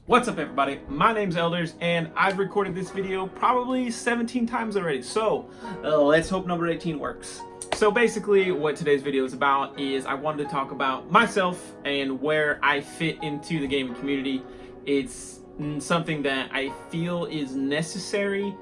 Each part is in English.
What's up everybody, my name's Eldurz and I've recorded this video probably 17 times already, so let's hope number 18 works. So basically what today's video is about is I wanted to talk about myself and where I fit into the gaming community. It's something that I feel is necessary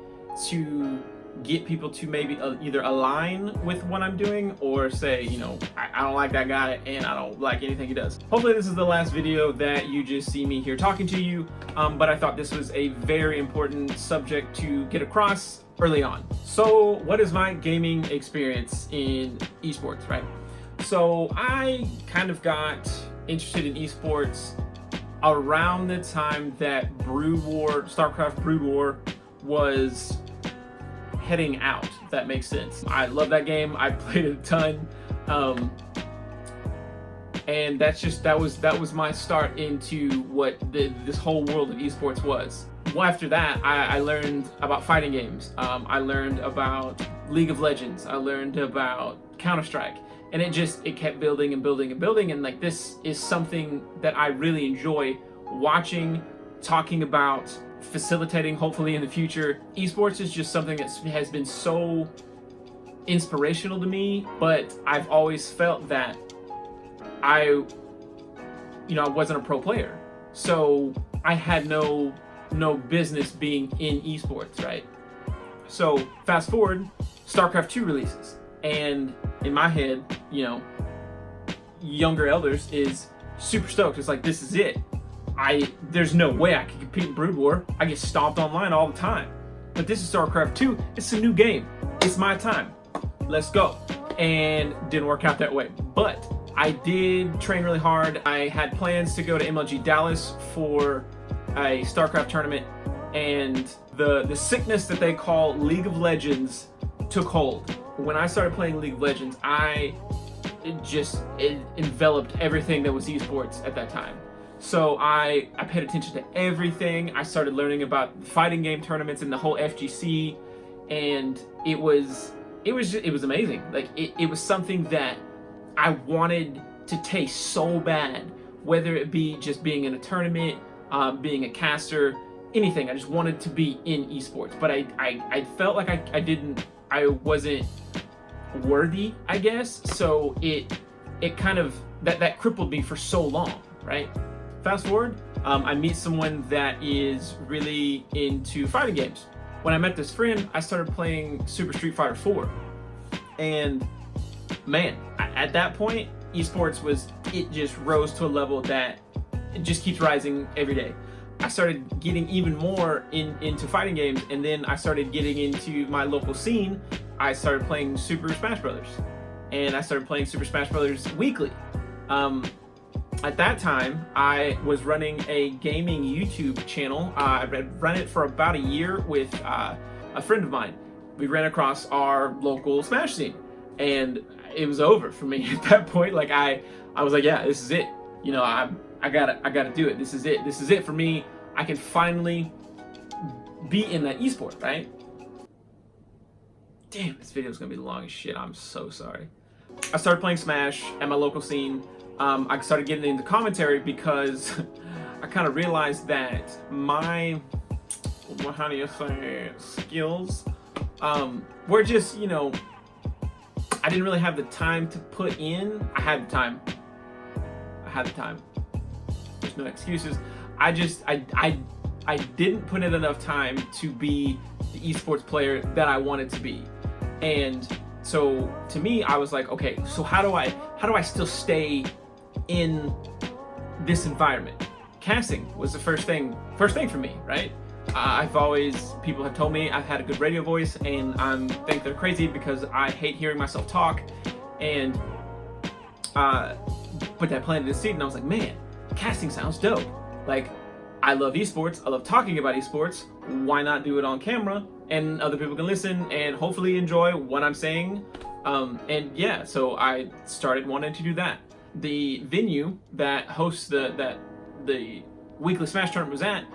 to get people to maybe either align with what I'm doing or say, you know, I don't like that guy and I don't like anything he does. Hopefully this is the last video that you just see me here talking to you, but I thought this was a very important subject to get across early on. So what is my gaming experience in esports, right? So I kind of got interested in esports around the time that StarCraft Brood War was heading out, if that makes sense. I love that game. I played it a ton, and that was my start into what this whole world of esports was. Well, after that, I learned about fighting games. I learned about League of Legends. I learned about Counter-Strike, and it kept building and building and building. And like, this is something that I really enjoy watching, talking about, facilitating hopefully in the future. Esports is just something that has been so inspirational to me, but I've always felt that I wasn't a pro player, so I had no business being in esports, right? So fast forward, StarCraft 2 releases, and in my head, younger Eldurz is super stoked. It's like, this is it. There's no way I can compete in Brood War. I get stomped online all the time. But this is StarCraft 2. It's a new game. It's my time. Let's go. And didn't work out that way. But I did train really hard. I had plans to go to MLG Dallas for a StarCraft tournament, and the sickness that they call League of Legends took hold. When I started playing League of Legends, it enveloped everything that was esports at that time. So I paid attention to everything. I started learning about fighting game tournaments and the whole FGC, and it was amazing. Like, it was something that I wanted to taste so bad, whether it be just being in a tournament, being a caster, anything. I just wanted to be in esports, but I felt like I wasn't worthy, I guess. So it kind of that crippled me for so long, right? Fast forward, I meet someone that is really into fighting games. When I met this friend, I started playing Super Street Fighter 4. And man, at that point, esports it just rose to a level that it just keeps rising every day. I started getting even more into fighting games, and then I started getting into my local scene. I started playing Super Smash Brothers, and I started playing Super Smash Brothers weekly. At that time, I was running a gaming YouTube channel. I ran it for about a year with a friend of mine. We ran across our local Smash scene, and it was over for me at that point. Like, I was like, yeah, this is it. I gotta do it. This is it. This is it for me. I can finally be in that esport, right? Damn, this video is gonna be long as shit. I'm so sorry. I started playing Smash at my local scene. I started getting into commentary because I kind of realized that my, how do you say, skills were just, I didn't really have the time to put in. I had the time. There's no excuses. I didn't put in enough time to be the esports player that I wanted to be. And so to me, I was like, okay, so how do I still stay in this environment? Casting was the first thing for me, right? People have told me I've had a good radio voice, and I think they're crazy because I hate hearing myself talk. And but that planted a seed, and I was like, man, casting sounds dope. Like, I love esports. I love talking about esports. Why not do it on camera, and other people can listen and hopefully enjoy what I'm saying? And yeah, so I started wanting to do that. The venue that hosts the weekly Smash tournament was at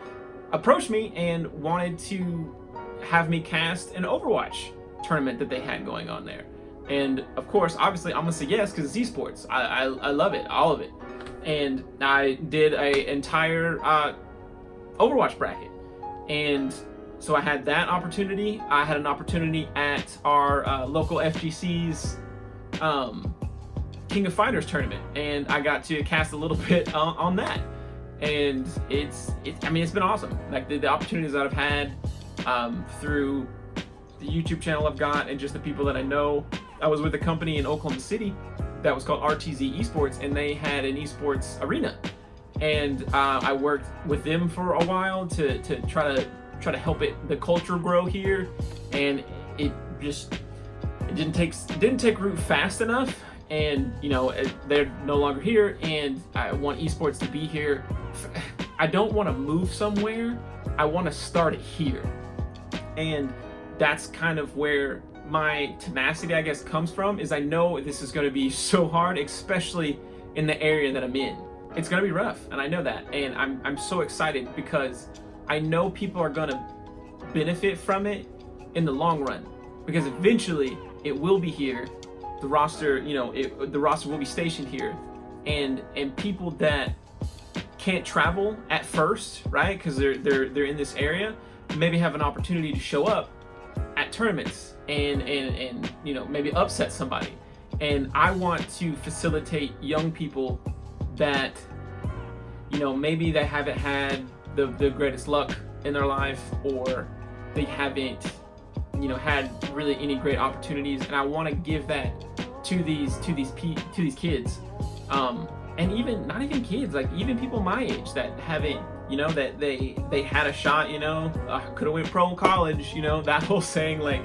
approached me and wanted to have me cast an Overwatch tournament that they had going on there. And of course, obviously, I'm gonna say yes because it's esports. I love it, all of it. And I did a entire Overwatch bracket. And so I had that opportunity. I had an opportunity at our local FGC's King of Fighters tournament, and I got to cast a little bit on that. And it's been awesome. Like the opportunities that I've had through the YouTube channel I've got, and just the people that I know. I was with a company in Oklahoma City that was called RTZ Esports, and they had an esports arena. And I worked with them for a while to try to help the culture grow here, and it didn't take root fast enough. And they're no longer here, and I want esports to be here. I don't want to move somewhere. I want to start it here, and that's kind of where my tenacity, I guess, comes from. Is I know this is going to be so hard, especially in the area that I'm in. It's going to be rough, and I know that, and I'm so excited because I know people are going to benefit from it in the long run, because eventually it will be here. The roster, the roster will be stationed here, and people that can't travel at first, right? Because they're in this area, maybe have an opportunity to show up at tournaments and maybe upset somebody. And I want to facilitate young people that maybe they haven't had the greatest luck in their life, or they haven't had really any great opportunities, and I want to give that to these kids, and even not even kids, like even people my age that haven't, that they had a shot, could have went pro in college, that whole saying. Like,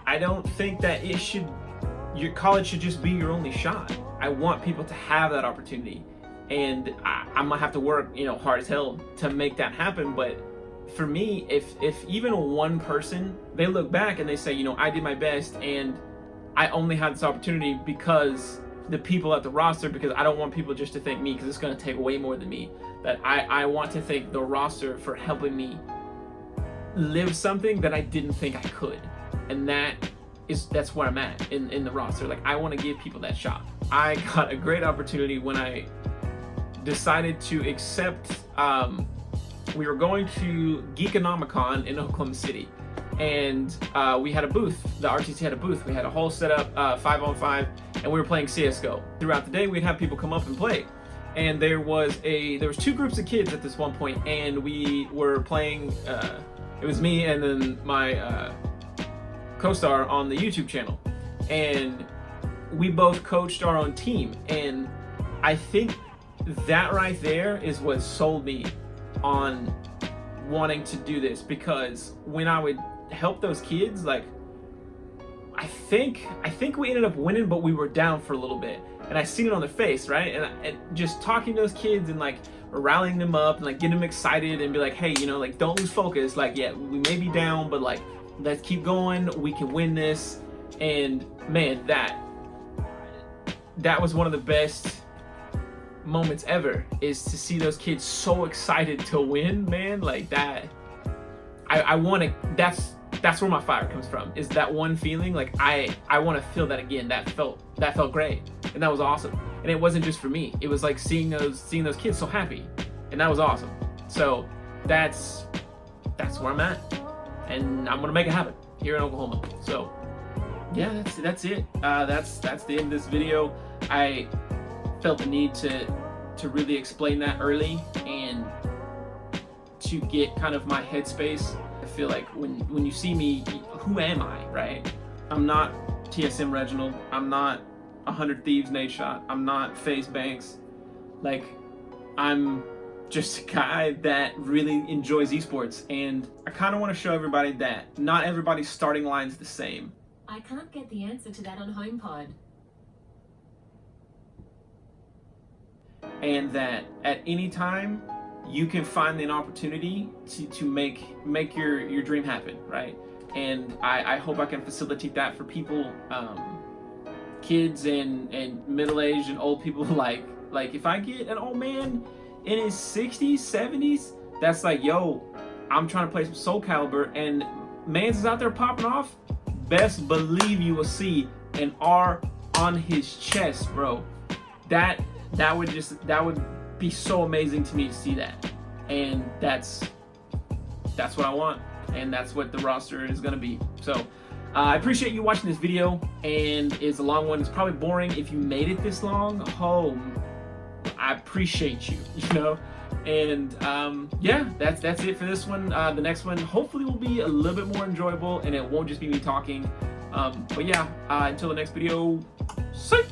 I don't think that your college should just be your only shot. I want people to have that opportunity, and I'm gonna have to work hard as hell to make that happen. But for me, if even one person, they look back and they say, I did my best, and I only had this opportunity because the people at the roster, because I don't want people just to thank me, because it's going to take way more than me. That I want to thank the roster for helping me live something that I didn't think I could. And that's where I'm at in the roster. Like, I want to give people that shot. I got a great opportunity when I decided to accept, we were going to Geekonomicon in Oklahoma City. And we had a booth. The RTC had a booth. We had a whole setup, 5-on-5, and we were playing CS:GO. Throughout the day, we'd have people come up and play. And there was two groups of kids at this one point, and we were playing. It was me and then my co-star on the YouTube channel, and we both coached our own team. And I think that right there is what sold me on wanting to do this, because when I would help those kids, like, I think we ended up winning, but we were down for a little bit, and I seen it on their face, right? And just talking to those kids and like rallying them up and like getting them excited and be like, hey, like, don't lose focus. Like, yeah, we may be down, but like, let's keep going. We can win this. And man, that was one of the best moments ever, is to see those kids so excited to win, man. Like that, I want to. That's where my fire comes from. Is that one feeling? Like I want to feel that again. That felt great, and that was awesome. And it wasn't just for me. It was like seeing those kids so happy, and that was awesome. So that's where I'm at, and I'm gonna make it happen here in Oklahoma. So yeah, that's it. That's the end of this video. I felt the need to really explain that early, and to get kind of my headspace. I feel like when you see me, who am I, right? I'm not TSM Reginald. I'm not 100 Thieves Nate Shot. I'm not FaZe Banks. Like, I'm just a guy that really enjoys esports, and I kind of want to show everybody that not everybody's starting line's the same. I can't get the answer to that on HomePod. And that at any time you can find an opportunity to make your dream happen, right? And I hope I can facilitate that for people, kids and middle-aged and old people. Like if I get an old man in his 60s, 70s, that's like, yo, I'm trying to play some Soul Calibur, and mans is out there popping off, best believe you will see an R on his chest, bro. That would be so amazing to me to see that. And that's that's what I want, and that's what the roster is going to be. So I appreciate you watching this video, and it's a long one. It's probably boring if you made it this long. Oh, I appreciate you, you know. And yeah, that's it for this one. The next one hopefully will be a little bit more enjoyable, and it won't just be me talking. But yeah, until the next video, see.